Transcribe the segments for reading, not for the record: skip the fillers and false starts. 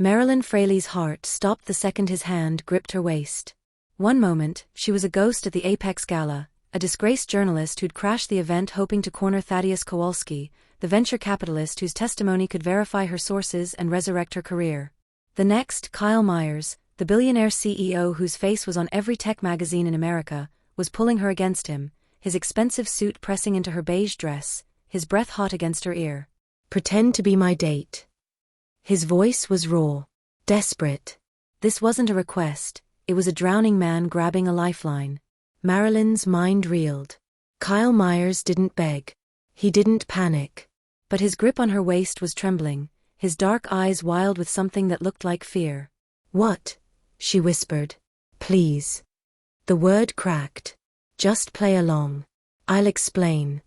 Marilyn Fraley's heart stopped the second his hand gripped her waist. One moment, she was a ghost at the Apex Gala, a disgraced journalist who'd crashed the event hoping to corner Thaddeus Kowalski, the venture capitalist whose testimony could verify her sources and resurrect her career. The next, Kyle Meyers, the billionaire CEO whose face was on every tech magazine in America, was pulling her against him, his expensive suit pressing into her beige dress, his breath hot against her ear. "Pretend to be my date." His voice was raw, desperate. This wasn't a request, it was a drowning man grabbing a lifeline. Marilyn's mind reeled. Kyle Meyers didn't beg. He didn't panic. But his grip on her waist was trembling, his dark eyes wild with something that looked like fear. "What?" she whispered. "Please." The word cracked. "Just play along. I'll explain."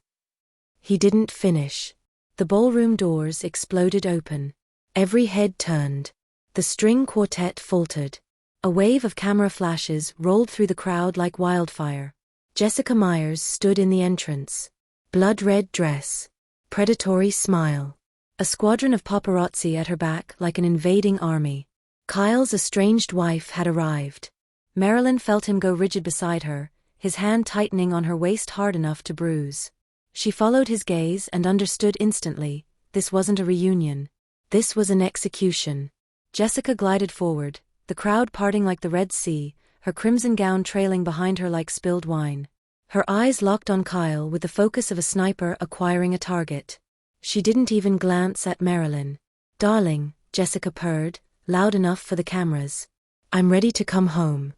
He didn't finish. The ballroom doors exploded open. Every head turned. The string quartet faltered. A wave of camera flashes rolled through the crowd like wildfire. Jessica Meyers stood in the entrance. Blood-red dress. Predatory smile. A squadron of paparazzi at her back like an invading army. Kyle's estranged wife had arrived. Marilyn felt him go rigid beside her, his hand tightening on her waist hard enough to bruise. She followed his gaze and understood instantly, this wasn't a reunion. This was an execution. Jessica glided forward, the crowd parting like the Red Sea, her crimson gown trailing behind her like spilled wine. Her eyes locked on Kyle with the focus of a sniper acquiring a target. She didn't even glance at Marilyn. "Darling," Jessica purred, loud enough for the cameras. "I'm ready to come home."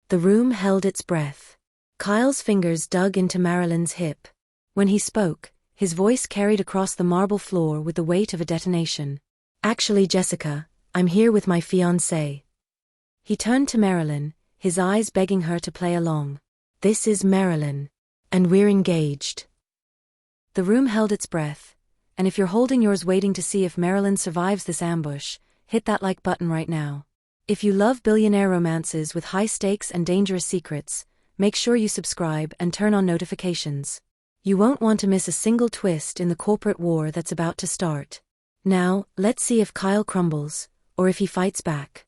The room held its breath. Kyle's fingers dug into Marilyn's hip. When he spoke, his voice carried across the marble floor with the weight of a detonation. "Actually, Jessica, I'm here with my fiancée." He turned to Marilyn, his eyes begging her to play along. "This is Marilyn. And we're engaged." The room held its breath, and if you're holding yours waiting to see if Marilyn survives this ambush, hit that like button right now. If you love billionaire romances with high stakes and dangerous secrets, make sure you subscribe and turn on notifications. You won't want to miss a single twist in the corporate war that's about to start. Now, let's see if Kyle crumbles, or if he fights back.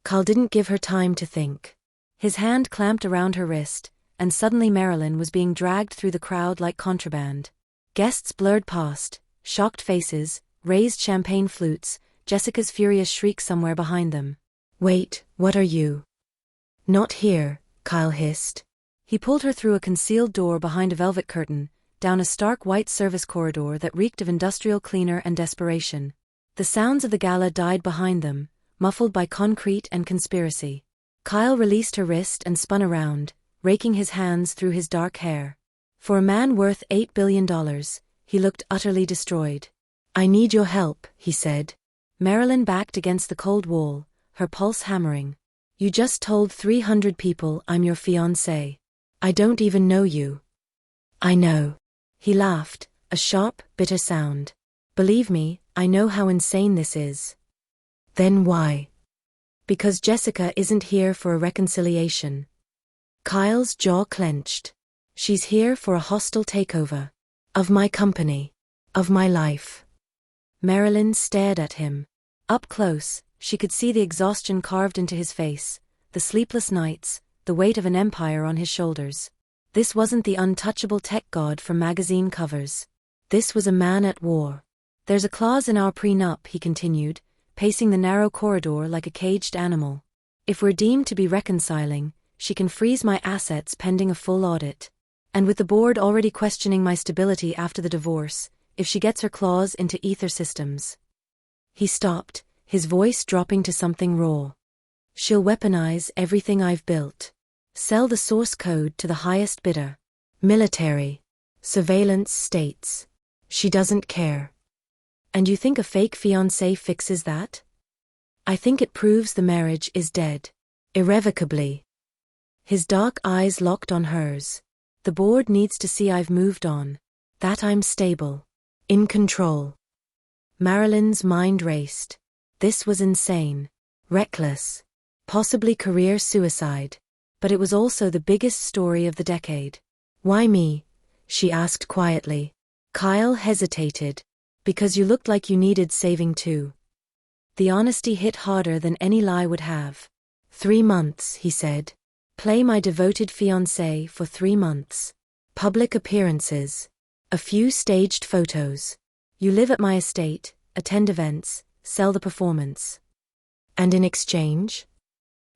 Kyle didn't give her time to think. His hand clamped around her wrist, and suddenly Marilyn was being dragged through the crowd like contraband. Guests blurred past, shocked faces, raised champagne flutes, Jessica's furious shriek somewhere behind them. "Wait, what are you?" "Not here," Kyle hissed. He pulled her through a concealed door behind a velvet curtain, down a stark white service corridor that reeked of industrial cleaner and desperation. The sounds of the gala died behind them, muffled by concrete and conspiracy. Kyle released her wrist and spun around, raking his hands through his dark hair. For a man worth $8 billion, he looked utterly destroyed. "I need your help," he said. Marilyn backed against the cold wall, her pulse hammering. "You just told 300 people I'm your fiancé. I don't even know you." "I know." He laughed, a sharp, bitter sound. "Believe me, I know how insane this is." "Then why?" "Because Jessica isn't here for a reconciliation." Kyle's jaw clenched. "She's here for a hostile takeover. Of my company. Of my life." Marilyn stared at him. Up close, she could see the exhaustion carved into his face, the sleepless nights, the weight of an empire on his shoulders. This wasn't the untouchable tech god from magazine covers. This was a man at war. "There's a clause in our prenup," he continued, pacing the narrow corridor like a caged animal. "If we're deemed to be reconciling, she can freeze my assets pending a full audit. And with the board already questioning my stability after the divorce, if she gets her claws into ether systems." He stopped, his voice dropping to something raw. "She'll weaponize everything I've built. Sell the source code to the highest bidder. Military. Surveillance states. She doesn't care." "And you think a fake fiancé fixes that?" "I think it proves the marriage is dead. Irrevocably." His dark eyes locked on hers. "The board needs to see I've moved on. That I'm stable. In control." Marilyn's mind raced. This was insane. Reckless. Possibly career suicide. But it was also the biggest story of the decade. "Why me?" she asked quietly. Kyle hesitated. "Because you looked like you needed saving too." The honesty hit harder than any lie would have. 3 months, he said. Play my devoted fiancée for 3 months. Public appearances. A few staged photos. You live at my estate, attend events, sell the performance. And in exchange?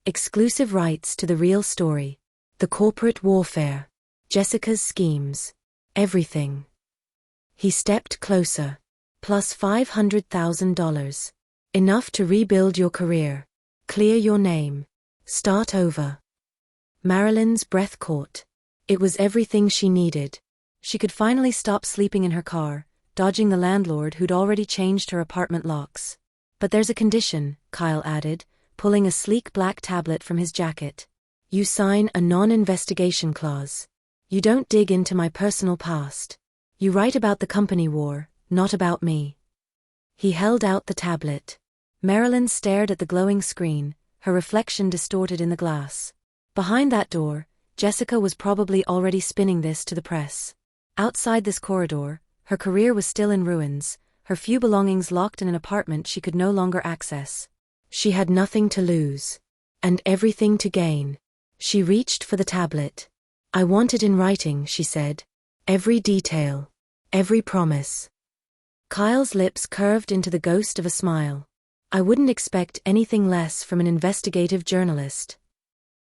Exclusive rights to the real story. The corporate warfare. Jessica's schemes. Everything. He stepped closer. Plus $500,000. Enough to rebuild your career. Clear your name. Start over. Marilyn's breath caught. It was everything she needed. She could finally stop sleeping in her car, dodging the landlord who'd already changed her apartment locks. But there's a condition, Kyle added, pulling a sleek black tablet from his jacket. You sign a non-investigation clause. You don't dig into my personal past. You write about the company war, not about me. He held out the tablet. Marilyn stared at the glowing screen, her reflection distorted in the glass. Behind that door, Jessica was probably already spinning this to the press. Outside this corridor, her career was still in ruins, her few belongings locked in an apartment she could no longer access. She had nothing to lose. And everything to gain. She reached for the tablet. I want it in writing, she said. Every detail. Every promise. Kyle's lips curved into the ghost of a smile. I wouldn't expect anything less from an investigative journalist.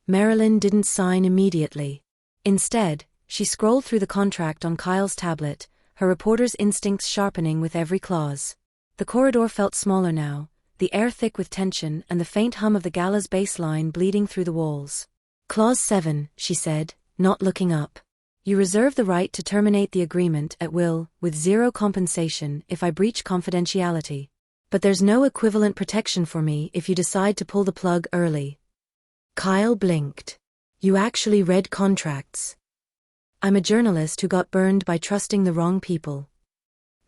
Marilyn didn't sign immediately. Instead, she scrolled through the contract on Kyle's tablet, her reporter's instincts sharpening with every clause. The corridor felt smaller now, the air thick with tension and the faint hum of the gala's bass line bleeding through the walls. Clause 7, she said, not looking up. You reserve the right to terminate the agreement at will, with zero compensation if I breach confidentiality. But there's no equivalent protection for me if you decide to pull the plug early. Kyle blinked. You actually read contracts. I'm a journalist who got burned by trusting the wrong people.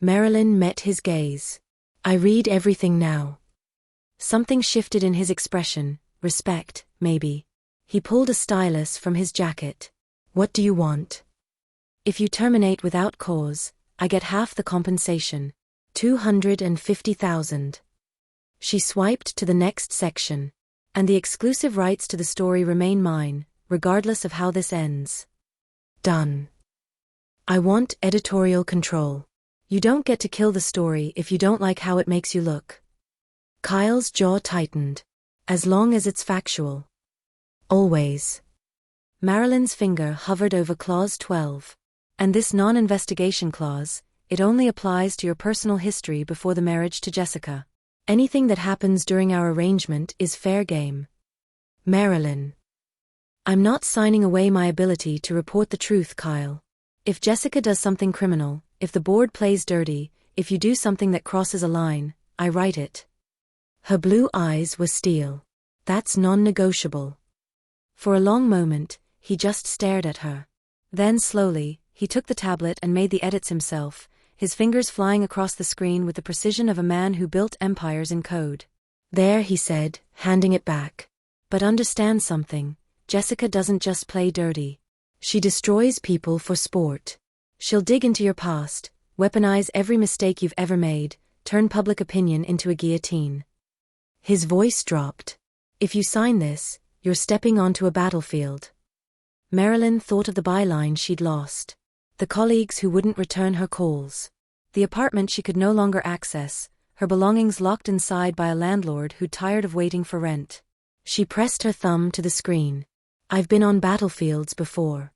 Marilyn met his gaze. I read everything now. Something shifted in his expression, respect, maybe. He pulled a stylus from his jacket. What do you want? If you terminate without cause, I get half the compensation. $250,000. She swiped to the next section. And the exclusive rights to the story remain mine, regardless of how this ends. Done. I want editorial control. You don't get to kill the story if you don't like how it makes you look. Kyle's jaw tightened. As long as it's factual. Always. Marilyn's finger hovered over Clause 12. And this non-investigation clause, it only applies to your personal history before the marriage to Jessica. Anything that happens during our arrangement is fair game. Marilyn. I'm not signing away my ability to report the truth, Kyle. If Jessica does something criminal, if the board plays dirty, if you do something that crosses a line, I write it. Her blue eyes were steel. That's non-negotiable. For a long moment, he just stared at her. Then slowly, he took the tablet and made the edits himself, his fingers flying across the screen with the precision of a man who built empires in code. There, he said, handing it back. But understand something, Jessica doesn't just play dirty. She destroys people for sport. She'll dig into your past, weaponize every mistake you've ever made, turn public opinion into a guillotine. His voice dropped. If you sign this, you're stepping onto a battlefield. Marilyn thought of the byline she'd lost. The colleagues who wouldn't return her calls. The apartment she could no longer access, her belongings locked inside by a landlord who'd tired of waiting for rent. She pressed her thumb to the screen. I've been on battlefields before.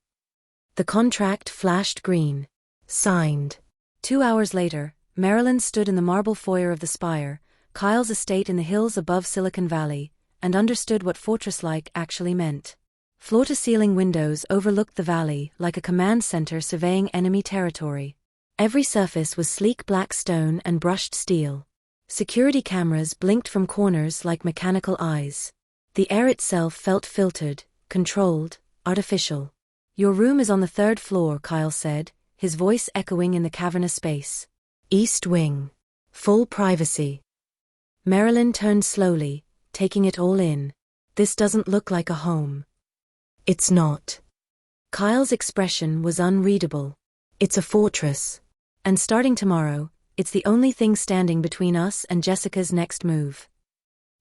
The contract flashed green. Signed. 2 hours later, Marilyn stood in the marble foyer of the Spire, Kyle's estate in the hills above Silicon Valley, and understood what fortress-like actually meant. Floor-to-ceiling windows overlooked the valley like a command center surveying enemy territory. Every surface was sleek black stone and brushed steel. Security cameras blinked from corners like mechanical eyes. The air itself felt filtered, controlled, artificial. Your room is on the 3rd floor, Kyle said, his voice echoing in the cavernous space. East wing. Full privacy. Marilyn turned slowly, taking it all in. This doesn't look like a home. It's not. Kyle's expression was unreadable. It's a fortress. And starting tomorrow, It's the only thing standing between us and Jessica's next move.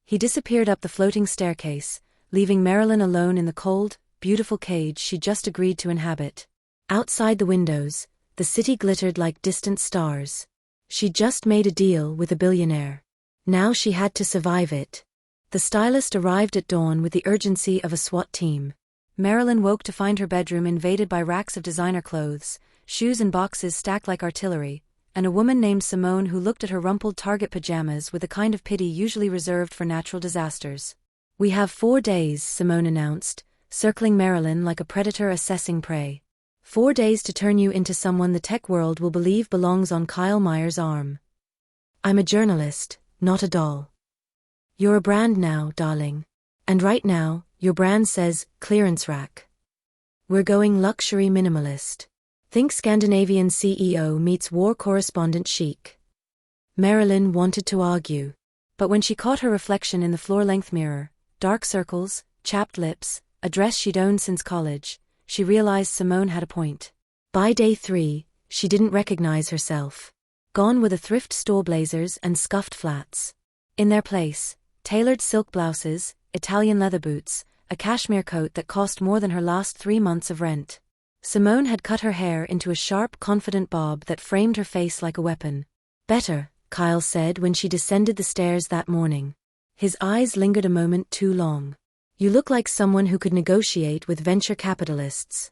He disappeared up the floating staircase, leaving Marilyn alone in the cold, beautiful cage she'd just agreed to inhabit. Outside the windows, the city glittered like distant stars. She'd just made a deal with a billionaire. Now she had to survive it. The stylist arrived at dawn with the urgency of a SWAT team. Marilyn woke to find her bedroom invaded by racks of designer clothes, shoes and boxes stacked like artillery, and a woman named Simone who looked at her rumpled Target pajamas with the kind of pity usually reserved for natural disasters. "We have 4 days," Simone announced, circling Marilyn like a predator assessing prey. 4 days to turn you into someone the tech world will believe belongs on Kyle Meyers' arm. "I'm a journalist, not a doll. You're a brand now, darling. And right now, your brand says, clearance rack. We're going luxury minimalist. Think Scandinavian CEO meets war correspondent chic." Marilyn wanted to argue. But when she caught her reflection in the floor-length mirror, dark circles, chapped lips, a dress she'd owned since college, she realized Simone had a point. By day 3, she didn't recognize herself. Gone were the thrift store blazers and scuffed flats. In their place, tailored silk blouses, Italian leather boots, a cashmere coat that cost more than her last 3 months of rent. Simone had cut her hair into a sharp, confident bob that framed her face like a weapon. "Better," Kyle said when she descended the stairs that morning. His eyes lingered a moment too long. "You look like someone who could negotiate with venture capitalists."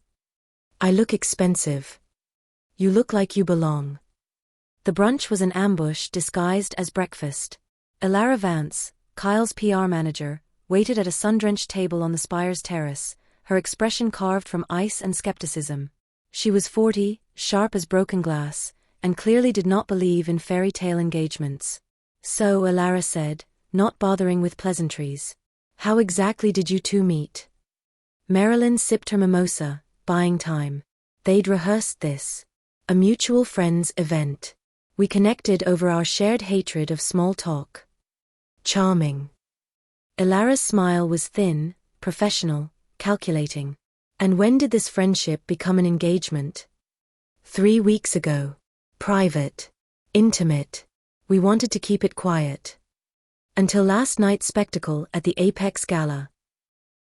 "I look expensive." "You look like you belong." The brunch was an ambush disguised as breakfast. Ilara Vance, Kyle's PR manager, waited at a sun-drenched table on the Spire's terrace, her expression carved from ice and skepticism. She was 40, sharp as broken glass, and clearly did not believe in fairy tale engagements. "So," Ilara said, not bothering with pleasantries, "how exactly did you two meet?" Marilyn sipped her mimosa, buying time. "They'd rehearsed this. A mutual friends event. We connected over our shared hatred of small talk." "Charming." Ilara's smile was thin, professional, calculating. "And when did this friendship become an engagement?" 3 weeks ago. Private. Intimate. We wanted to keep it quiet. Until last night's spectacle at the Apex Gala."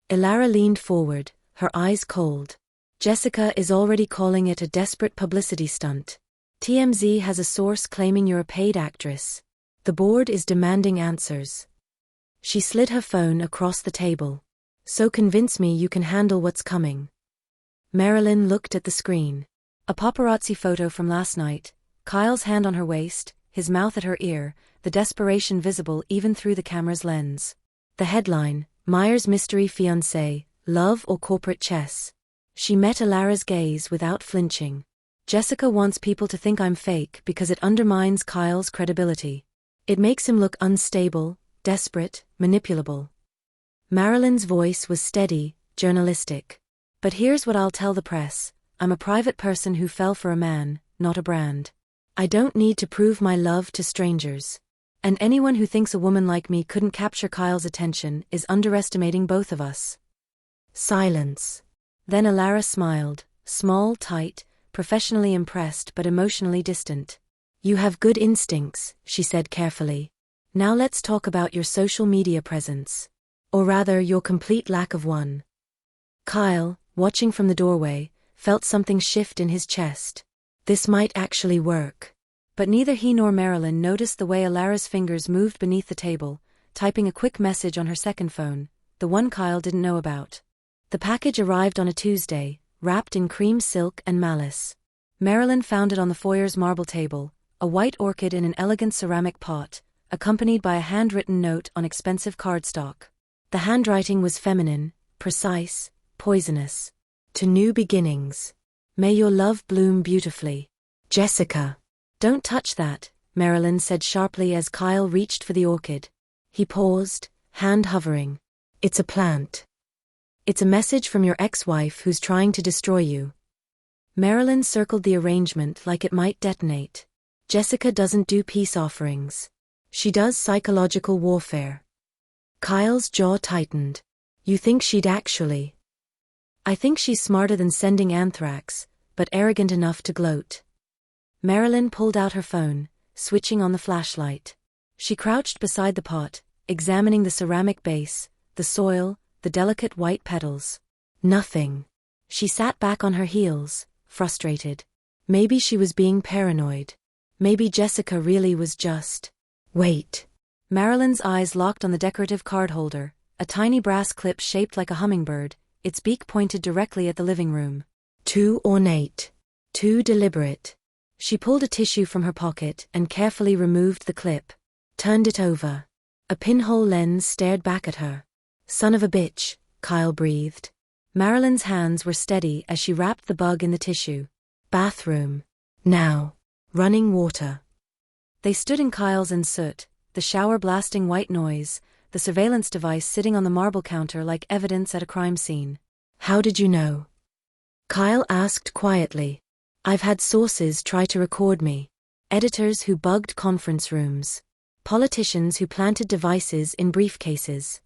Ilara leaned forward, her eyes cold. "Jessica is already calling it a desperate publicity stunt. TMZ has a source claiming you're a paid actress. The board is demanding answers." She slid her phone across the table. "So convince me you can handle what's coming." Marilyn looked at the screen. A paparazzi photo from last night, Kyle's hand on her waist, his mouth at her ear, the desperation visible even through the camera's lens. The headline, "Meyers' Mystery Fiancée, Love or Corporate Chess." She met Ilara's gaze without flinching. "Jessica wants people to think I'm fake because it undermines Kyle's credibility. It makes him look unstable, desperate, manipulable." Marilyn's voice was steady, journalistic. "But here's what I'll tell the press. I'm a private person who fell for a man, not a brand. I don't need to prove my love to strangers. And anyone who thinks a woman like me couldn't capture Kyle's attention is underestimating both of us." Silence. Then Ilara smiled, small, tight, professionally impressed but emotionally distant. "You have good instincts," she said carefully. "Now let's talk about your social media presence. Or rather, your complete lack of one." Kyle, watching from the doorway, felt something shift in his chest. This might actually work. But neither he nor Marilyn noticed the way Ilara's fingers moved beneath the table, typing a quick message on her second phone, the one Kyle didn't know about. The package arrived on a Tuesday, wrapped in cream silk and malice. Marilyn found it on the foyer's marble table, a white orchid in an elegant ceramic pot, accompanied by a handwritten note on expensive cardstock. The handwriting was feminine, precise, poisonous. "To new beginnings. May your love bloom beautifully. Jessica." "Don't touch that," Marilyn said sharply as Kyle reached for the orchid. He paused, hand hovering. "It's a plant. It's a message from your ex-wife who's trying to destroy you." Marilyn circled the arrangement like it might detonate. "Jessica doesn't do peace offerings. She does psychological warfare." Kyle's jaw tightened. "You think she'd actually?" "I think she's smarter than sending anthrax, but arrogant enough to gloat." Marilyn pulled out her phone, switching on the flashlight. She crouched beside the pot, examining the ceramic base, the soil, the delicate white petals. Nothing. She sat back on her heels, frustrated. Maybe she was being paranoid. Maybe Jessica really was just... Wait. Marilyn's eyes locked on the decorative card holder, a tiny brass clip shaped like a hummingbird, its beak pointed directly at the living room. Too ornate. Too deliberate. She pulled a tissue from her pocket and carefully removed the clip. Turned it over. A pinhole lens stared back at her. Son of a bitch, Kyle breathed. Marilyn's hands were steady as she wrapped the bug in the tissue. Bathroom. Now. Running water. They stood in Kyle's and soot, the shower blasting white noise, the surveillance device sitting on the marble counter like evidence at a crime scene. How did you know? Kyle asked quietly. I've had sources try to record me. Editors who bugged conference rooms. Politicians who planted devices in briefcases.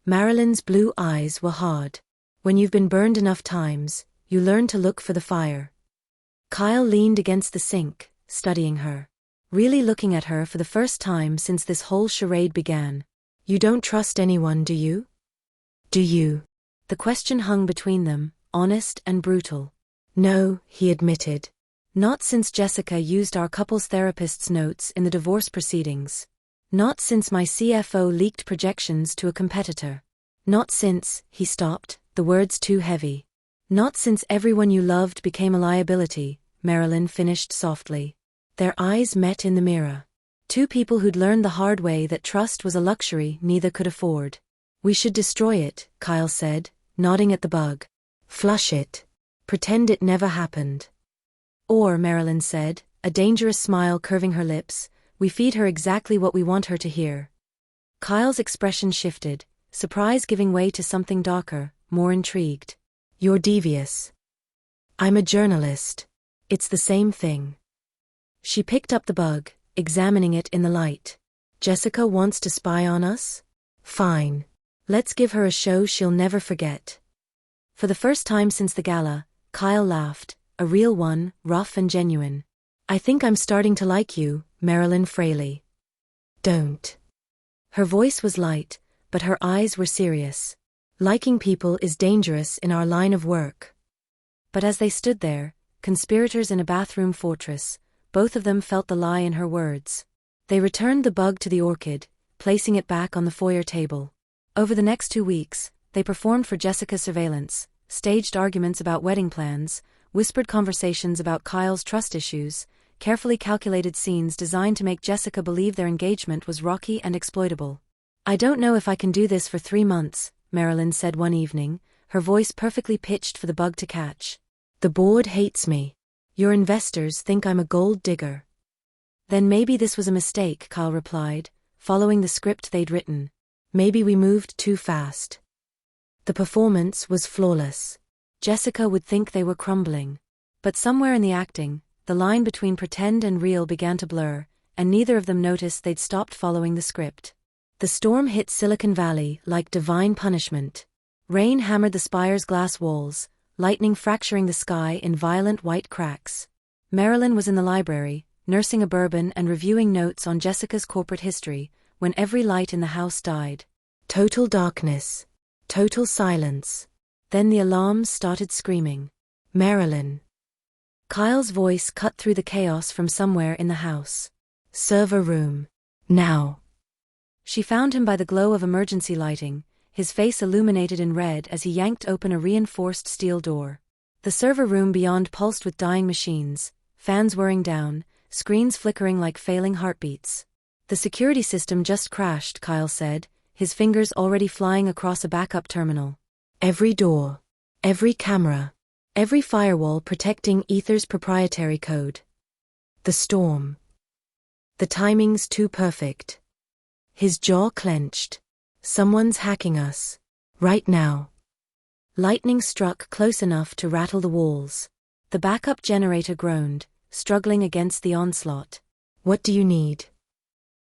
Marilyn's blue eyes were hard. When you've been burned enough times, you learn to look for the fire. Kyle leaned against the sink, studying her. Really looking at her for the first time since this whole charade began. You don't trust anyone, do you? Do you? The question hung between them, honest and brutal. No, he admitted. Not since Jessica used our couple's therapist's notes in the divorce proceedings. Not since my CFO leaked projections to a competitor. Not since, he stopped, the words too heavy. Not since everyone you loved became a liability, Marilyn finished softly. Their eyes met in the mirror. Two people who'd learned the hard way that trust was a luxury neither could afford. We should destroy it, Kyle said, nodding at the bug. Flush it. Pretend it never happened. Or, Marilyn said, a dangerous smile curving her lips, we feed her exactly what we want her to hear. Kyle's expression shifted, surprise giving way to something darker, more intrigued. You're devious. I'm a journalist. It's the same thing. She picked up the bug, examining it in the light. Jessica wants to spy on us? Fine. Let's give her a show she'll never forget. For the first time since the gala, Kyle laughed, a real one, rough and genuine. I think I'm starting to like you, Marilyn Fraley. Don't. Her voice was light, but her eyes were serious. Liking people is dangerous in our line of work. But as they stood there, conspirators in a bathroom fortress, both of them felt the lie in her words. They returned the bug to the orchid, placing it back on the foyer table. Over the next 2 weeks, they performed for Jessica's surveillance, staged arguments about wedding plans, whispered conversations about Kyle's trust issues, carefully calculated scenes designed to make Jessica believe their engagement was rocky and exploitable. I don't know if I can do this for 3 months, Marilyn said one evening, her voice perfectly pitched for the bug to catch. The board hates me. Your investors think I'm a gold digger. Then maybe this was a mistake, Kyle replied, following the script they'd written. Maybe we moved too fast. The performance was flawless. Jessica would think they were crumbling. But somewhere in the acting, the line between pretend and real began to blur, and neither of them noticed they'd stopped following the script. The storm hit Silicon Valley like divine punishment. Rain hammered the spire's glass walls, lightning fracturing the sky in violent white cracks. Marilyn was in the library, nursing a bourbon and reviewing notes on Jessica's corporate history, when every light in the house died. Total darkness. Total silence. Then the alarms started screaming. Marilyn. Kyle's voice cut through the chaos from somewhere in the house. Server room. Now. She found him by the glow of emergency lighting, his face illuminated in red as he yanked open a reinforced steel door. The server room beyond pulsed with dying machines, fans whirring down, screens flickering like failing heartbeats. The security system just crashed, Kyle said, his fingers already flying across a backup terminal. Every door. Every camera. Every firewall protecting Ether's proprietary code. The storm. The timing's too perfect. His jaw clenched. Someone's hacking us. Right now. Lightning struck close enough to rattle the walls. The backup generator groaned, struggling against the onslaught. What do you need?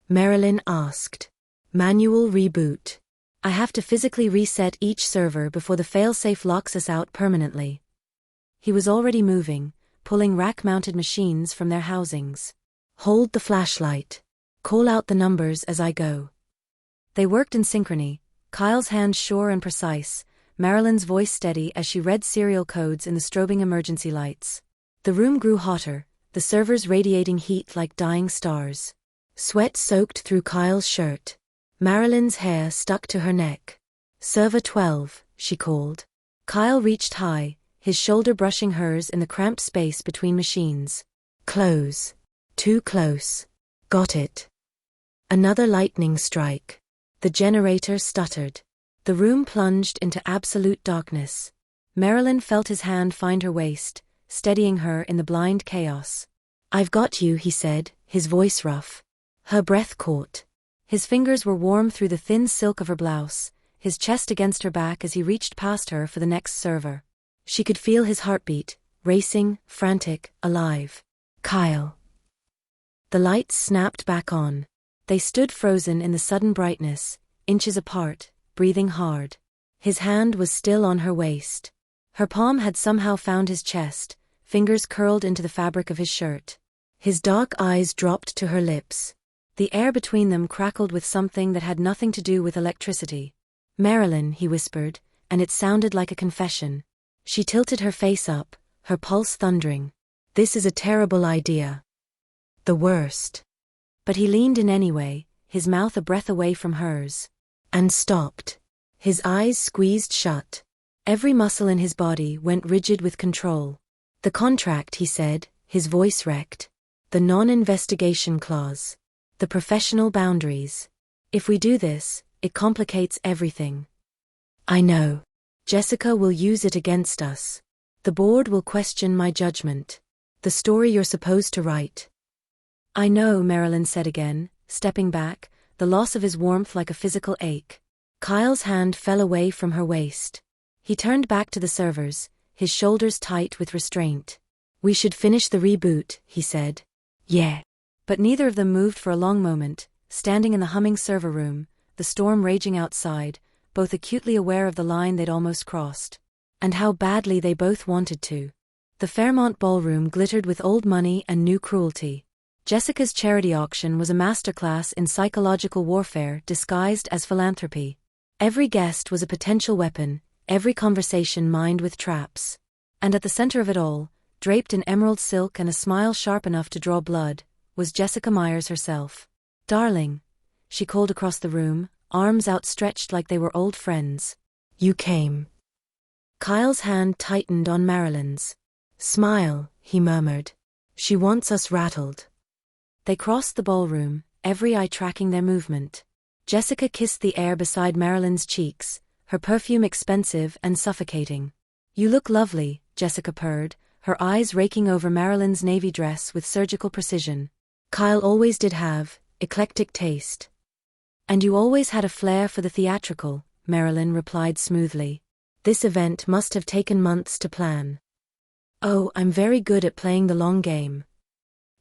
Marilyn asked. Manual reboot. I have to physically reset each server before the failsafe locks us out permanently. He was already moving, pulling rack-mounted machines from their housings. Hold the flashlight. Call out the numbers as I go. They worked in synchrony, Kyle's hands sure and precise, Marilyn's voice steady as she read serial codes in the strobing emergency lights. The room grew hotter, the servers radiating heat like dying stars. Sweat soaked through Kyle's shirt. Marilyn's hair stuck to her neck. Server 12, she called. Kyle reached high, his shoulder brushing hers in the cramped space between machines. Close. Too close. Got it. Another lightning strike. The generator stuttered. The room plunged into absolute darkness. Marilyn felt his hand find her waist, steadying her in the blind chaos. I've got you, he said, his voice rough. Her breath caught. His fingers were warm through the thin silk of her blouse, his chest against her back as he reached past her for the next server. She could feel his heartbeat, racing, frantic, alive. Kyle. The lights snapped back on. They stood frozen in the sudden brightness, inches apart, breathing hard. His hand was still on her waist. Her palm had somehow found his chest, fingers curled into the fabric of his shirt. His dark eyes dropped to her lips. The air between them crackled with something that had nothing to do with electricity. Marilyn, he whispered, and it sounded like a confession. She tilted her face up, her pulse thundering. This is a terrible idea. The worst. But he leaned in anyway, his mouth a breath away from hers. And stopped. His eyes squeezed shut. Every muscle in his body went rigid with control. The contract, he said, his voice wrecked. The non-investigation clause. The professional boundaries. If we do this, it complicates everything. I know. Jessica will use it against us. The board will question my judgment. The story you're supposed to write. I know, Marilyn said again, stepping back, the loss of his warmth like a physical ache. Kyle's hand fell away from her waist. He turned back to the servers, his shoulders tight with restraint. We should finish the reboot, he said. Yeah. But neither of them moved for a long moment, standing in the humming server room, the storm raging outside, both acutely aware of the line they'd almost crossed. And how badly they both wanted to. The Fairmont ballroom glittered with old money and new cruelty. Jessica's charity auction was a masterclass in psychological warfare disguised as philanthropy. Every guest was a potential weapon, every conversation mined with traps. And at the center of it all, draped in emerald silk and a smile sharp enough to draw blood, was Jessica Meyers herself. Darling, she called across the room, arms outstretched like they were old friends. You came. Kyle's hand tightened on Marilyn's. Smile, he murmured. She wants us rattled. They crossed the ballroom, every eye tracking their movement. Jessica kissed the air beside Marilyn's cheeks, her perfume expensive and suffocating. You look lovely, Jessica purred, her eyes raking over Marilyn's navy dress with surgical precision. Kyle always did have eclectic taste. And you always had a flair for the theatrical, Marilyn replied smoothly. This event must have taken months to plan. Oh, I'm very good at playing the long game.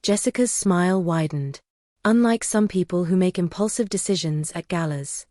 Jessica's smile widened. Unlike some people who make impulsive decisions at galas.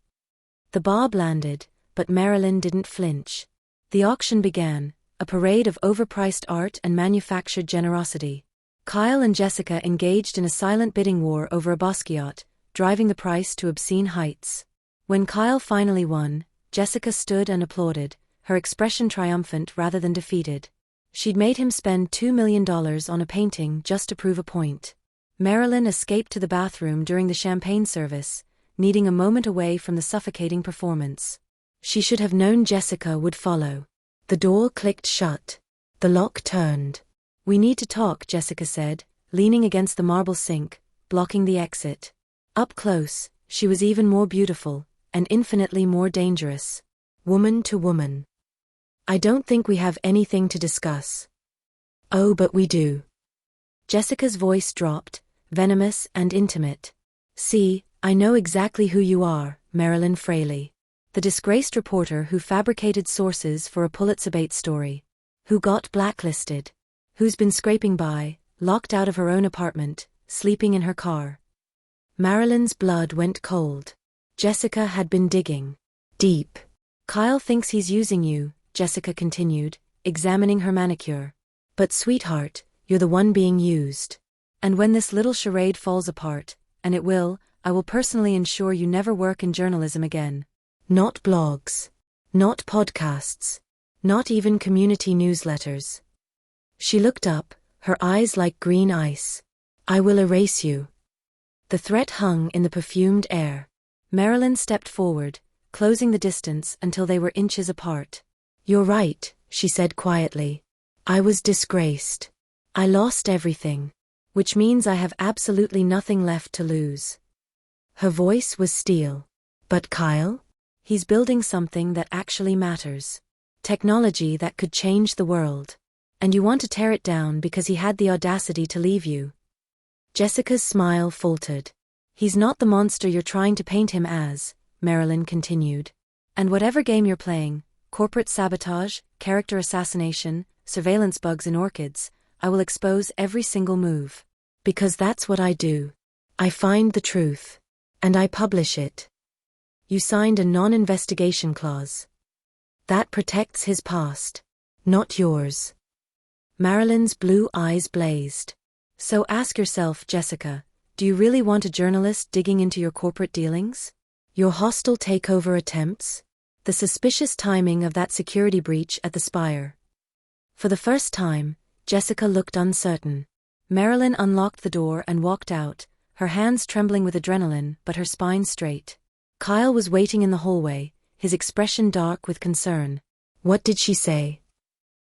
The barb landed, but Marilyn didn't flinch. The auction began, a parade of overpriced art and manufactured generosity. Kyle and Jessica engaged in a silent bidding war over a Basquiat, driving the price to obscene heights. When Kyle finally won, Jessica stood and applauded, her expression triumphant rather than defeated. She'd made him spend $2 million on a painting just to prove a point. Marilyn escaped to the bathroom during the champagne service, needing a moment away from the suffocating performance. She should have known Jessica would follow. The door clicked shut. The lock turned. We need to talk, Jessica said, leaning against the marble sink, blocking the exit. Up close, she was even more beautiful, and infinitely more dangerous. Woman to woman. I don't think we have anything to discuss. Oh, but we do. Jessica's voice dropped, venomous and intimate. See, I know exactly who you are, Marilyn Fraley. The disgraced reporter who fabricated sources for a Pulitzer-bait story. Who got blacklisted. Who's been scraping by, locked out of her own apartment, sleeping in her car. Marilyn's blood went cold. Jessica had been digging. Deep. Kyle thinks he's using you, Jessica continued, examining her manicure. But sweetheart, you're the one being used. And when this little charade falls apart, and it will, I will personally ensure you never work in journalism again. Not blogs. Not podcasts. Not even community newsletters. She looked up, her eyes like green ice. I will erase you. The threat hung in the perfumed air. Marilyn stepped forward, closing the distance until they were inches apart. You're right, she said quietly. I was disgraced. I lost everything. Which means I have absolutely nothing left to lose. Her voice was steel. But Kyle? He's building something that actually matters. Technology that could change the world. And you want to tear it down because he had the audacity to leave you. Jessica's smile faltered. He's not the monster you're trying to paint him as, Marilyn continued. And whatever game you're playing, corporate sabotage, character assassination, surveillance bugs in orchids, I will expose every single move. Because that's what I do. I find the truth. And I publish it. You signed a non-investigation clause. That protects his past. Not yours. Marilyn's blue eyes blazed. So ask yourself, Jessica, do you really want a journalist digging into your corporate dealings? Your hostile takeover attempts? The suspicious timing of that security breach at the Spire? For the first time, Jessica looked uncertain. Marilyn unlocked the door and walked out, her hands trembling with adrenaline but her spine straight. Kyle was waiting in the hallway, his expression dark with concern. What did she say?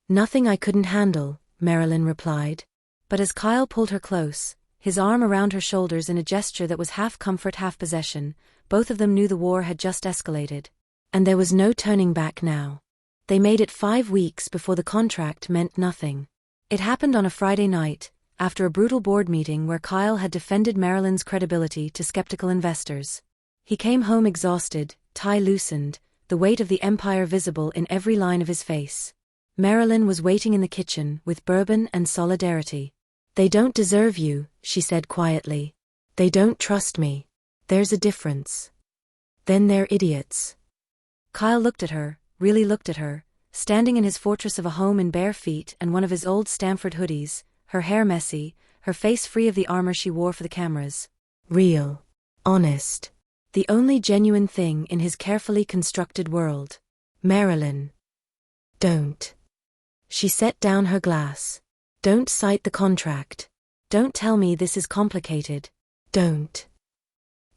Nothing I couldn't handle, Marilyn replied. But as Kyle pulled her close, his arm around her shoulders in a gesture that was half comfort, half possession, both of them knew the war had just escalated. And there was no turning back now. They made it 5 weeks before the contract meant nothing. It happened on a Friday night, after a brutal board meeting where Kyle had defended Marilyn's credibility to skeptical investors. He came home exhausted, tie loosened, the weight of the empire visible in every line of his face. Marilyn was waiting in the kitchen with bourbon and solidarity. They don't deserve you, she said quietly. They don't trust me. There's a difference. Then they're idiots. Kyle looked at her, really looked at her, standing in his fortress of a home in bare feet and one of his old Stamford hoodies, her hair messy, her face free of the armor she wore for the cameras. Real. Honest. The only genuine thing in his carefully constructed world. Marilyn. Don't. She set down her glass. Don't cite the contract. Don't tell me this is complicated. Don't.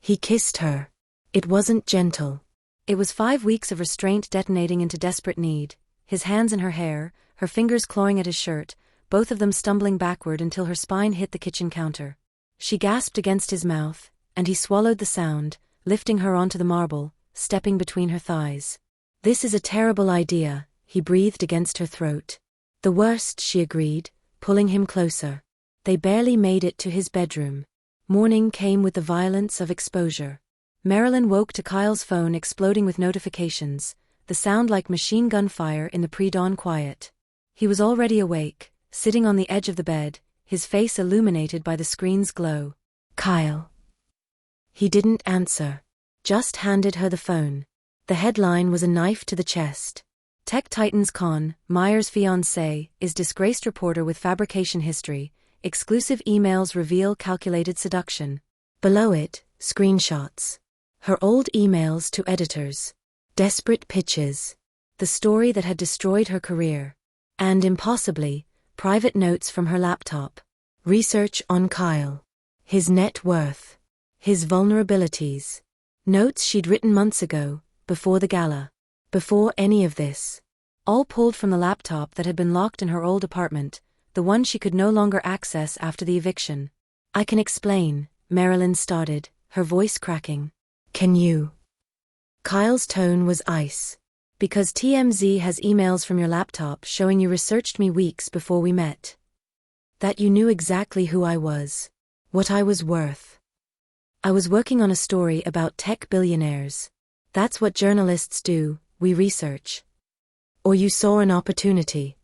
He kissed her. It wasn't gentle. It was 5 weeks of restraint detonating into desperate need, his hands in her hair, her fingers clawing at his shirt, both of them stumbling backward until her spine hit the kitchen counter. She gasped against his mouth, and he swallowed the sound, lifting her onto the marble, stepping between her thighs. This is a terrible idea, he breathed against her throat. The worst, she agreed, pulling him closer. They barely made it to his bedroom. Morning came with the violence of exposure. Marilyn woke to Kyle's phone exploding with notifications, the sound like machine gun fire in the pre-dawn quiet. He was already awake, sitting on the edge of the bed, his face illuminated by the screen's glow. Kyle. He didn't answer. Just handed her the phone. The headline was a knife to the chest. Tech Titans Kyle Meyers' fiancée is disgraced reporter with fabrication history. Exclusive emails reveal calculated seduction. Below it, screenshots. Her old emails to editors. Desperate pitches. The story that had destroyed her career. And impossibly, private notes from her laptop. Research on Kyle. His net worth. His vulnerabilities. Notes she'd written months ago, before the gala. Before any of this. All pulled from the laptop that had been locked in her old apartment, the one she could no longer access after the eviction. I can explain, Marilyn started, her voice cracking. Can you? Kyle's tone was ice. Because TMZ has emails from your laptop showing you researched me weeks before we met. That you knew exactly who I was. What I was worth. I was working on a story about tech billionaires. That's what journalists do, we research. Or you saw an opportunity.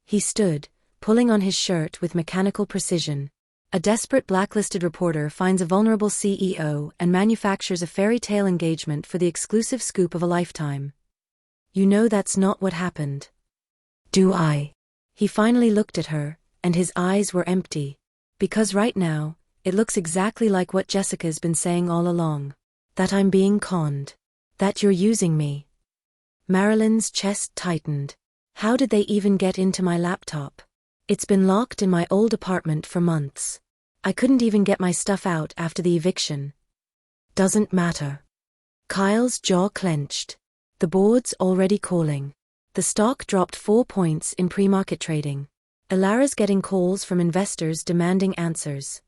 He stood, pulling on his shirt with mechanical precision. A desperate blacklisted reporter finds a vulnerable CEO and manufactures a fairy tale engagement for the exclusive scoop of a lifetime. You know that's not what happened. Do I? He finally looked at her, and his eyes were empty. Because right now, it looks exactly like what Jessica's been saying all along. That I'm being conned. That you're using me. Marilyn's chest tightened. How did they even get into my laptop? It's been locked in my old apartment for months. I couldn't even get my stuff out after the eviction. Doesn't matter. Kyle's jaw clenched. The board's already calling. The stock dropped 4 points in pre-market trading. Ilara's getting calls from investors demanding answers.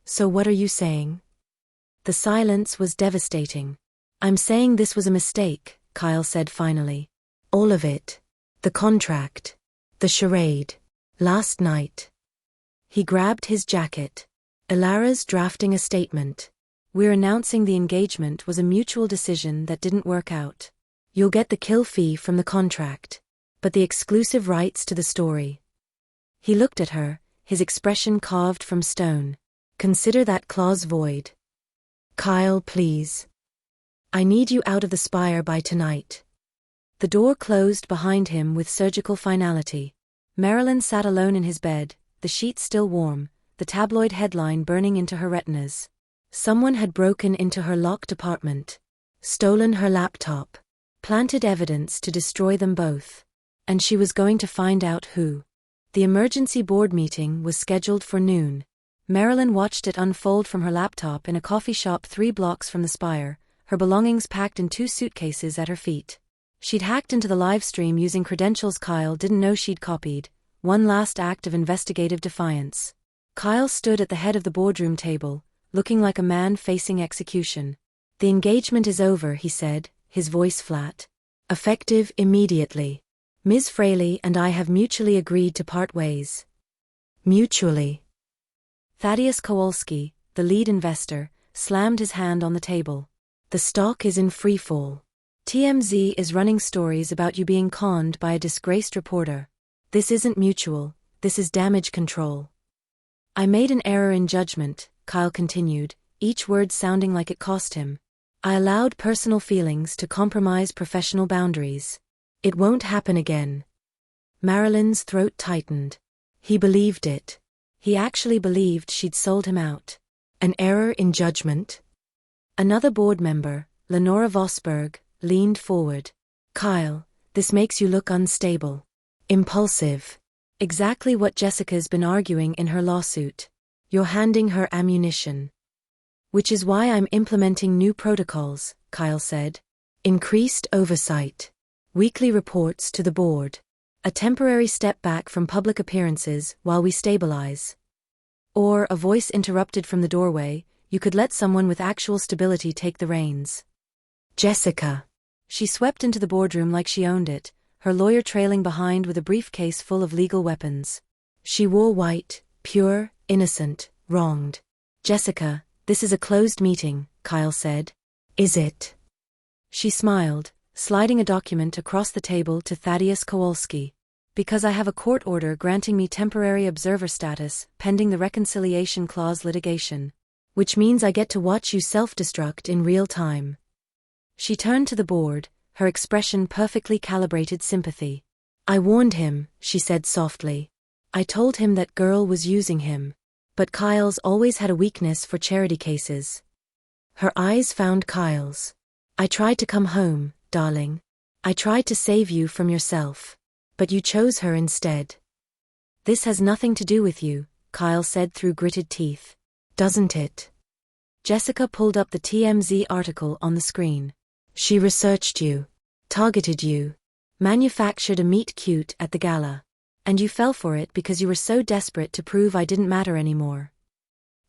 So what are you saying? The silence was devastating. I'm saying this was a mistake, Kyle said finally. All of it. The contract. The charade. Last night. He grabbed his jacket. Ilara's drafting a statement. We're announcing the engagement was a mutual decision that didn't work out. You'll get the kill fee from the contract. But the exclusive rights to the story. He looked at her, his expression carved from stone. Consider that clause void. Kyle, please. I need you out of the spire by tonight. The door closed behind him with surgical finality. Marilyn sat alone in his bed, the sheets still warm, the tabloid headline burning into her retinas. Someone had broken into her locked apartment. Stolen her laptop. Planted evidence to destroy them both. And she was going to find out who. The emergency board meeting was scheduled for noon. Marilyn watched it unfold from her laptop in a coffee shop 3 blocks from the spire, her belongings packed in 2 suitcases at her feet. She'd hacked into the live stream using credentials Kyle didn't know she'd copied, one last act of investigative defiance. Kyle stood at the head of the boardroom table, looking like a man facing execution. The engagement is over, he said, his voice flat. Effective immediately. Ms. Fraley and I have mutually agreed to part ways. Mutually. Thaddeus Kowalski, the lead investor, slammed his hand on the table. The stock is in freefall. TMZ is running stories about you being conned by a disgraced reporter. This isn't mutual, this is damage control. I made an error in judgment, Kyle continued, each word sounding like it cost him. I allowed personal feelings to compromise professional boundaries. It won't happen again. Marilyn's throat tightened. He believed it. He actually believed she'd sold him out. An error in judgment? Another board member, Lenora Vosberg, leaned forward. Kyle, this makes you look unstable. Impulsive. Exactly what Jessica's been arguing in her lawsuit. You're handing her ammunition. Which is why I'm implementing new protocols, Kyle said. Increased oversight. Weekly reports to the board. A temporary step back from public appearances while we stabilize. Or, a voice interrupted from the doorway, you could let someone with actual stability take the reins. Jessica. She swept into the boardroom like she owned it, her lawyer trailing behind with a briefcase full of legal weapons. She wore white, pure, innocent, wronged. Jessica, this is a closed meeting, Kyle said. Is it? She smiled, sliding a document across the table to Thaddeus Kowalski. Because I have a court order granting me temporary observer status pending the reconciliation clause litigation. Which means I get to watch you self-destruct in real time. She turned to the board, her expression perfectly calibrated sympathy. I warned him, she said softly. I told him that girl was using him. But Kyle's always had a weakness for charity cases. Her eyes found Kyle's. I tried to come home, darling. I tried to save you from yourself. But you chose her instead. This has nothing to do with you, Kyle said through gritted teeth. Doesn't it? Jessica pulled up the TMZ article on the screen. She researched you. Targeted you. Manufactured a meet cute at the gala. And you fell for it because you were so desperate to prove I didn't matter anymore.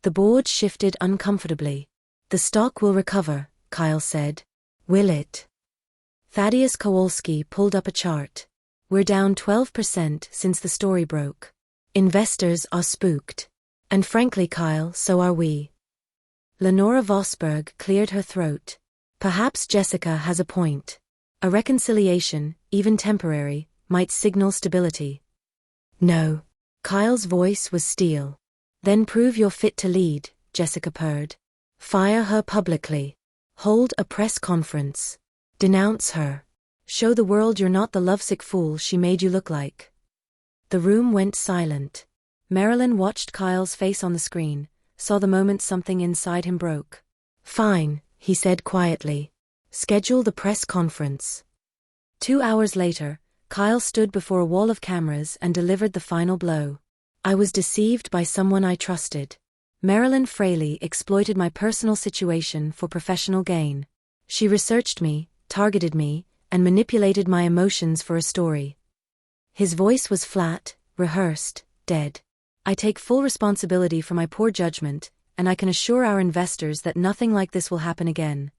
The board shifted uncomfortably. The stock will recover, Kyle said. Will it? Thaddeus Kowalski pulled up a chart. We're down 12% since the story broke. Investors are spooked. And frankly, Kyle, so are we. Lenora Vosberg cleared her throat. Perhaps Jessica has a point. A reconciliation, even temporary, might signal stability. No. Kyle's voice was steel. Then prove you're fit to lead, Jessica purred. Fire her publicly. Hold a press conference. Denounce her. Show the world you're not the lovesick fool she made you look like. The room went silent. Marilyn watched Kyle's face on the screen, saw the moment something inside him broke. "Fine," he said quietly. "Schedule the press conference." 2 hours later, Kyle stood before a wall of cameras and delivered the final blow. "I was deceived by someone I trusted. Marilyn Fraley exploited my personal situation for professional gain. She researched me, targeted me, and manipulated my emotions for a story." His voice was flat, rehearsed, dead. "I take full responsibility for my poor judgment, and I can assure our investors that nothing like this will happen again."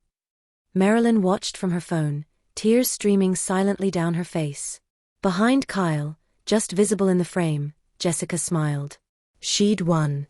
Marilyn watched from her phone, tears streaming silently down her face. Behind Kyle, just visible in the frame, Jessica smiled. She'd won.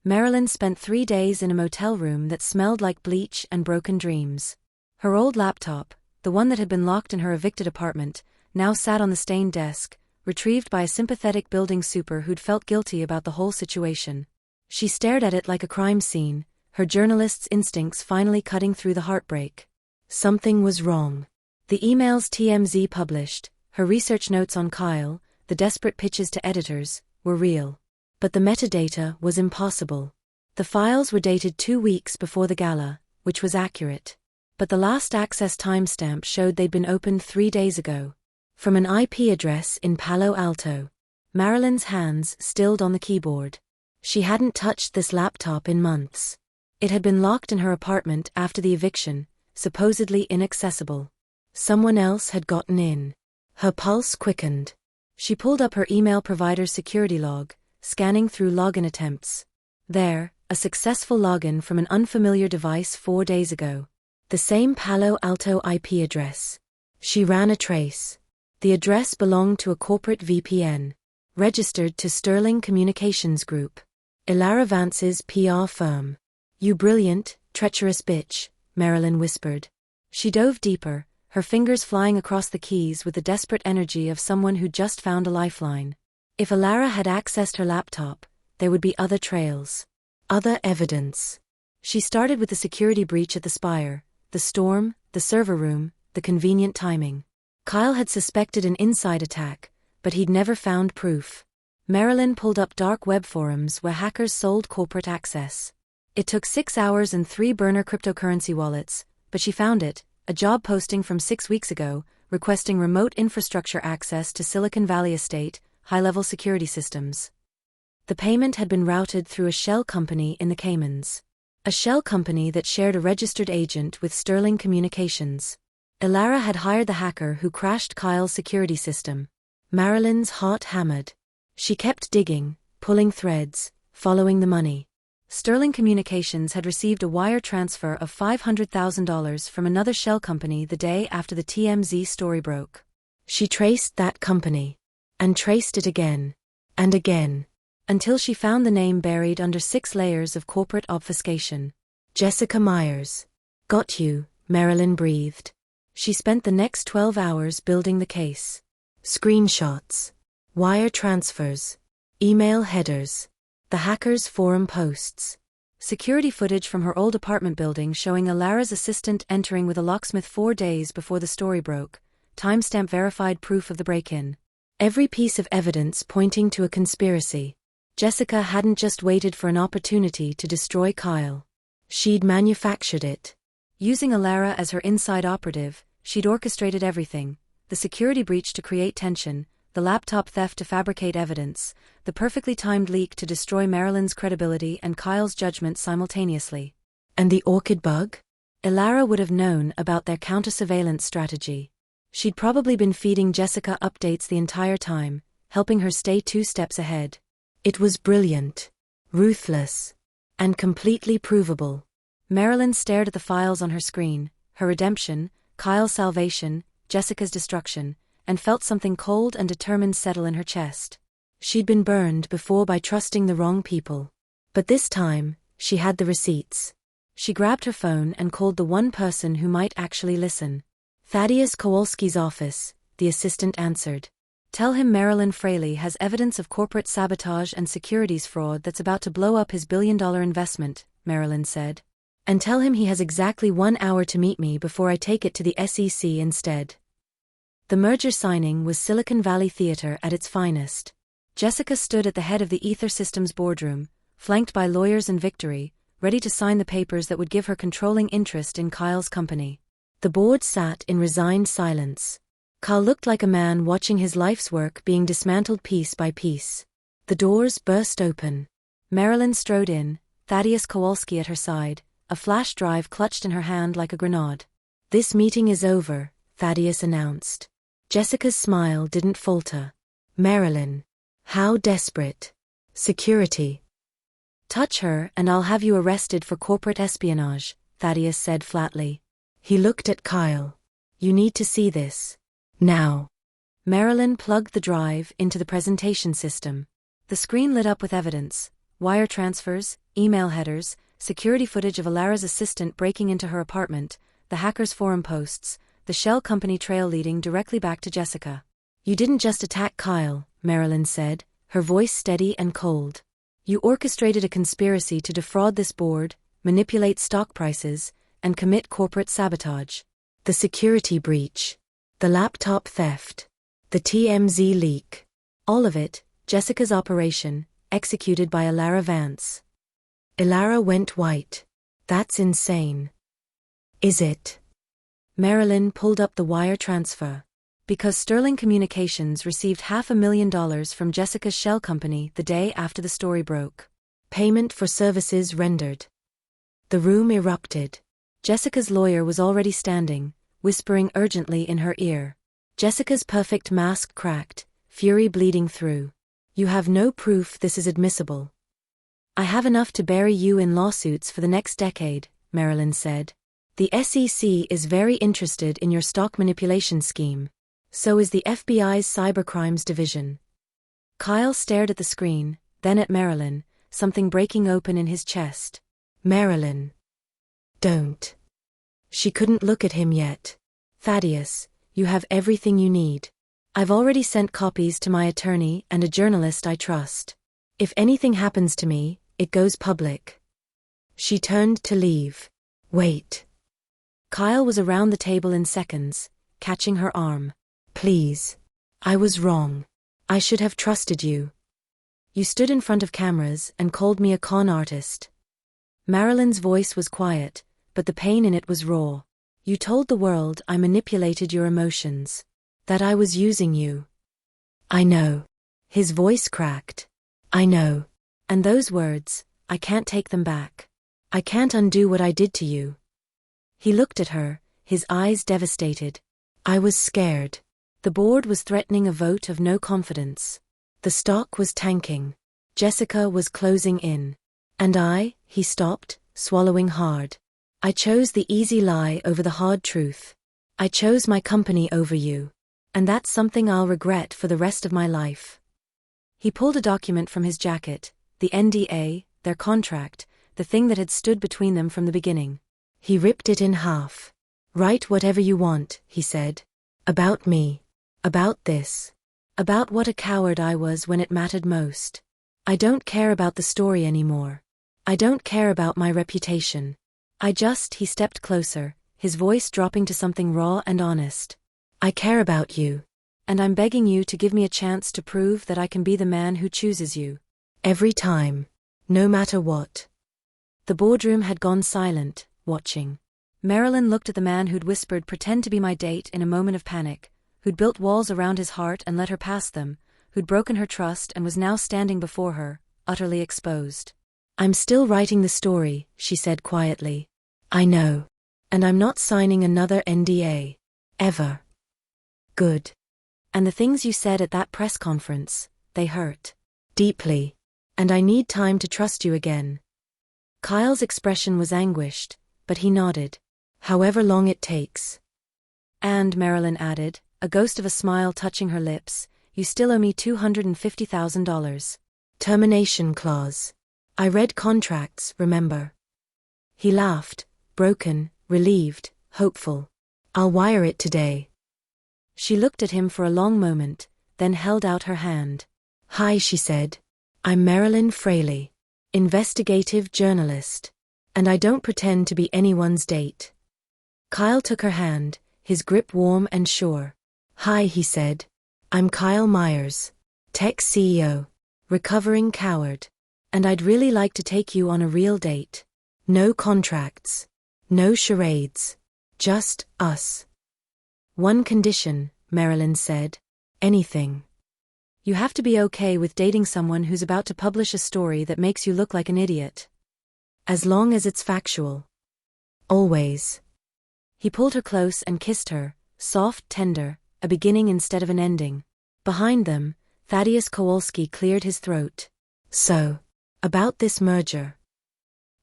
Marilyn spent 3 days in a motel room that smelled like bleach and broken dreams. Her old laptop, the one that had been locked in her evicted apartment, now sat on the stained desk, retrieved by a sympathetic building super who'd felt guilty about the whole situation. She stared at it like a crime scene, her journalist's instincts finally cutting through the heartbreak. Something was wrong. The emails TMZ published, her research notes on Kyle, the desperate pitches to editors, were real. But the metadata was impossible. The files were dated 2 weeks before the gala, which was accurate. But the last access timestamp showed they'd been opened 3 days ago. From an IP address in Palo Alto. Marilyn's hands stilled on the keyboard. She hadn't touched this laptop in months. It had been locked in her apartment after the eviction, supposedly inaccessible. Someone else had gotten in. Her pulse quickened. She pulled up her email provider's security log, scanning through login attempts. There, a successful login from an unfamiliar device 4 days ago. The same Palo Alto IP address. She ran a trace. The address belonged to a corporate VPN, registered to Sterling Communications Group, Ilara Vance's PR firm. "You brilliant, treacherous bitch," Marilyn whispered. She dove deeper, her fingers flying across the keys with the desperate energy of someone who'd just found a lifeline. If Ilara had accessed her laptop, there would be other trails. Other evidence. She started with the security breach at the Spire, the storm, the server room, the convenient timing. Kyle had suspected an inside attack, but he'd never found proof. Marilyn pulled up dark web forums where hackers sold corporate access. It took 6 hours and 3 burner cryptocurrency wallets, but she found it, a job posting from 6 weeks ago, requesting remote infrastructure access to Silicon Valley estate, high-level security systems. The payment had been routed through a shell company in the Caymans. A shell company that shared a registered agent with Sterling Communications. Ilara had hired the hacker who crashed Kyle's security system. Marilyn's heart hammered. She kept digging, pulling threads, following the money. Sterling Communications had received a wire transfer of $500,000 from another shell company the day after the TMZ story broke. She traced that company. And traced it again. And again. Until she found the name buried under 6 layers of corporate obfuscation. Jessica Meyers. "Got you," Marilyn breathed. She spent the next 12 hours building the case. Screenshots. Wire transfers. Email headers. The hackers' forum posts. Security footage from her old apartment building showing Ilara's assistant entering with a locksmith 4 days before the story broke. Timestamp verified proof of the break-in. Every piece of evidence pointing to a conspiracy. Jessica hadn't just waited for an opportunity to destroy Kyle. She'd manufactured it. Using Ilara as her inside operative, she'd orchestrated everything. The security breach to create tension, the laptop theft to fabricate evidence, the perfectly timed leak to destroy Marilyn's credibility and Kyle's judgment simultaneously. And the orchid bug? Ilara would have known about their counter-surveillance strategy. She'd probably been feeding Jessica updates the entire time, helping her stay 2 steps ahead. It was brilliant, ruthless, and completely provable. Marilyn stared at the files on her screen, her redemption, Kyle's salvation, Jessica's destruction, and felt something cold and determined settle in her chest. She'd been burned before by trusting the wrong people. But this time, she had the receipts. She grabbed her phone and called the one person who might actually listen. Thaddeus Kowalski's office, the assistant answered. "Tell him Marilyn Fraley has evidence of corporate sabotage and securities fraud that's about to blow up his billion-dollar investment," Marilyn said. "And tell him he has exactly 1 hour to meet me before I take it to the SEC instead." The merger signing was Silicon Valley theater at its finest. Jessica stood at the head of the Ether Systems boardroom, flanked by lawyers and Victory, ready to sign the papers that would give her controlling interest in Kyle's company. The board sat in resigned silence. Kyle looked like a man watching his life's work being dismantled piece by piece. The doors burst open. Marilyn strode in, Thaddeus Kowalski at her side, a flash drive clutched in her hand like a grenade. "This meeting is over," Thaddeus announced. Jessica's smile didn't falter. "Marilyn. How desperate." "Security." "Touch her and I'll have you arrested for corporate espionage," Thaddeus said flatly. He looked at Kyle. "You need to see this. Now." Marilyn plugged the drive into the presentation system. The screen lit up with evidence: wire transfers, email headers, security footage of Alara's assistant breaking into her apartment, the hackers' forum posts, the shell company trail leading directly back to Jessica. "You didn't just attack Kyle," Marilyn said, her voice steady and cold. "You orchestrated a conspiracy to defraud this board, manipulate stock prices, and commit corporate sabotage. The security breach, the laptop theft, the TMZ leak. All of it, Jessica's operation, executed by Alara Vance." Alara went white. "That's insane." "Is it?" Marilyn pulled up the wire transfer. Because Sterling Communications received $500,000 from Jessica's shell company the day after the story broke. Payment for services rendered. The room erupted. Jessica's lawyer was already standing, whispering urgently in her ear. Jessica's perfect mask cracked, fury bleeding through. "You have no proof this is admissible." "I have enough to bury you in lawsuits for the next decade," Marilyn said. "The SEC is very interested in your stock manipulation scheme. So is the FBI's Cybercrimes Division." Kyle stared at the screen, then at Marilyn, something breaking open in his chest. "Marilyn. Don't." She couldn't look at him yet. "Thaddeus, you have everything you need. I've already sent copies to my attorney and a journalist I trust. If anything happens to me, it goes public." She turned to leave. "Wait." Kyle was around the table in seconds, catching her arm. "Please. I was wrong. I should have trusted you. You stood in front of cameras and called me a con artist." Marilyn's voice was quiet, but the pain in it was raw. "You told the world I manipulated your emotions. That I was using you." "I know." His voice cracked. "I know. And those words, I can't take them back. I can't undo what I did to you." He looked at her, his eyes devastated. "I was scared." The board was threatening a vote of no confidence. The stock was tanking. Jessica was closing in. "And he stopped, swallowing hard. "I chose the easy lie over the hard truth. I chose my company over you. And that's something I'll regret for the rest of my life." He pulled a document from his jacket, the NDA, their contract, the thing that had stood between them from the beginning. He ripped it in half. "Write whatever you want," he said. "About me. About this. About what a coward I was when it mattered most. I don't care about the story anymore. I don't care about my reputation. He stepped closer, his voice dropping to something raw and honest. "I care about you. And I'm begging you to give me a chance to prove that I can be the man who chooses you. Every time. No matter what." The boardroom had gone silent, watching. Marilyn looked at the man who'd whispered "pretend to be my date" in a moment of panic, who'd built walls around his heart and let her pass them, who'd broken her trust and was now standing before her, utterly exposed. "I'm still writing the story," she said quietly. "I know. And I'm not signing another NDA. Ever." "Good. And the things you said at that press conference, they hurt. Deeply. And I need time to trust you again." Kyle's expression was anguished, but he nodded. "However long it takes." "And," Marilyn added, a ghost of a smile touching her lips, "you still owe me $250,000. Termination clause. I read contracts, remember?" He laughed, broken, relieved, hopeful. "I'll wire it today." She looked at him for a long moment, then held out her hand. "Hi," she said. "I'm Marilyn Fraley. Investigative journalist. And I don't pretend to be anyone's date." Kyle took her hand, his grip warm and sure. "Hi," he said. "I'm Kyle Meyers. Tech CEO. Recovering coward. And I'd really like to take you on a real date. No contracts. No charades. Just us. One condition, Marilyn said. Anything. You have to be okay with dating someone who's about to publish a story that makes you look like an idiot. As long as it's factual. Always. He pulled her close and kissed her, soft, tender, a beginning instead of an ending. Behind them, Thaddeus Kowalski cleared his throat. So, about this merger.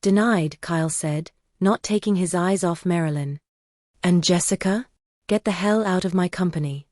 Denied, Kyle said, not taking his eyes off Marilyn. And Jessica? Get the hell out of my company.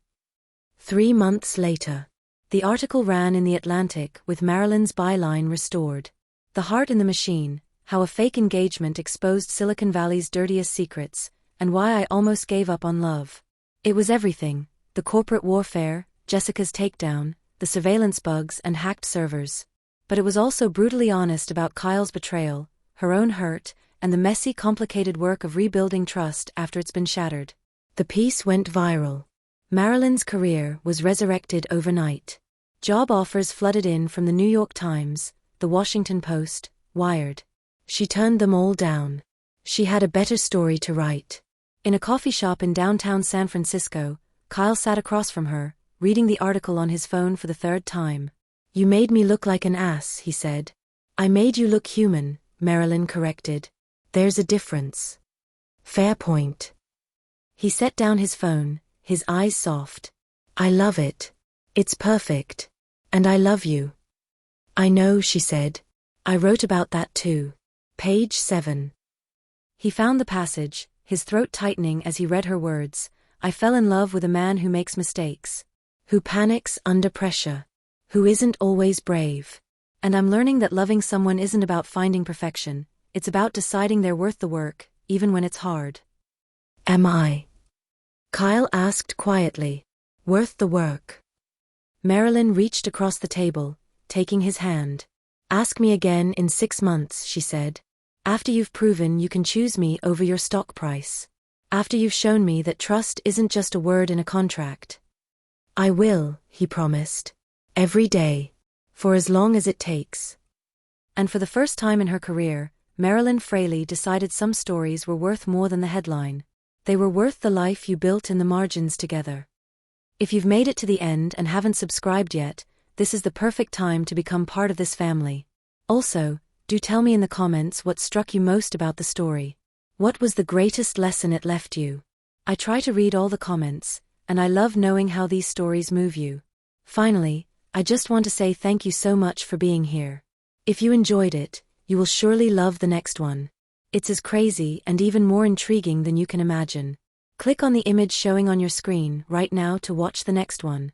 3 months later. The article ran in The Atlantic with Marilyn's byline restored. The heart in the machine, how a fake engagement exposed Silicon Valley's dirtiest secrets, and why I almost gave up on love. It was everything, the corporate warfare, Jessica's takedown, the surveillance bugs and hacked servers. But it was also brutally honest about Kyle's betrayal, her own hurt, and the messy, complicated work of rebuilding trust after it's been shattered. The piece went viral. Marilyn's career was resurrected overnight. Job offers flooded in from the New York Times, the Washington Post, Wired. She turned them all down. She had a better story to write. In a coffee shop in downtown San Francisco, Kyle sat across from her, reading the article on his phone for the 3rd time. You made me look like an ass, he said. I made you look human, Marilyn corrected. There's a difference. Fair point. He set down his phone, his eyes soft. I love it. It's perfect. And I love you. I know, she said. I wrote about that too. Page 7. He found the passage, his throat tightening as he read her words. I fell in love with a man who makes mistakes. Who panics under pressure. Who isn't always brave. And I'm learning that loving someone isn't about finding perfection. It's about deciding they're worth the work, even when it's hard. Am I? Kyle asked quietly. Worth the work? Marilyn reached across the table, taking his hand. Ask me again in 6 months, she said. After you've proven you can choose me over your stock price. After you've shown me that trust isn't just a word in a contract. I will, he promised. Every day. For as long as it takes. And for the first time in her career, Marilyn Fraley decided some stories were worth more than the headline. They were worth the life you built in the margins together. If you've made it to the end and haven't subscribed yet, this is the perfect time to become part of this family. Also, do tell me in the comments what struck you most about the story. What was the greatest lesson it left you? I try to read all the comments, and I love knowing how these stories move you. Finally, I just want to say thank you so much for being here. If you enjoyed it, you will surely love the next one. It's as crazy and even more intriguing than you can imagine. Click on the image showing on your screen right now to watch the next one.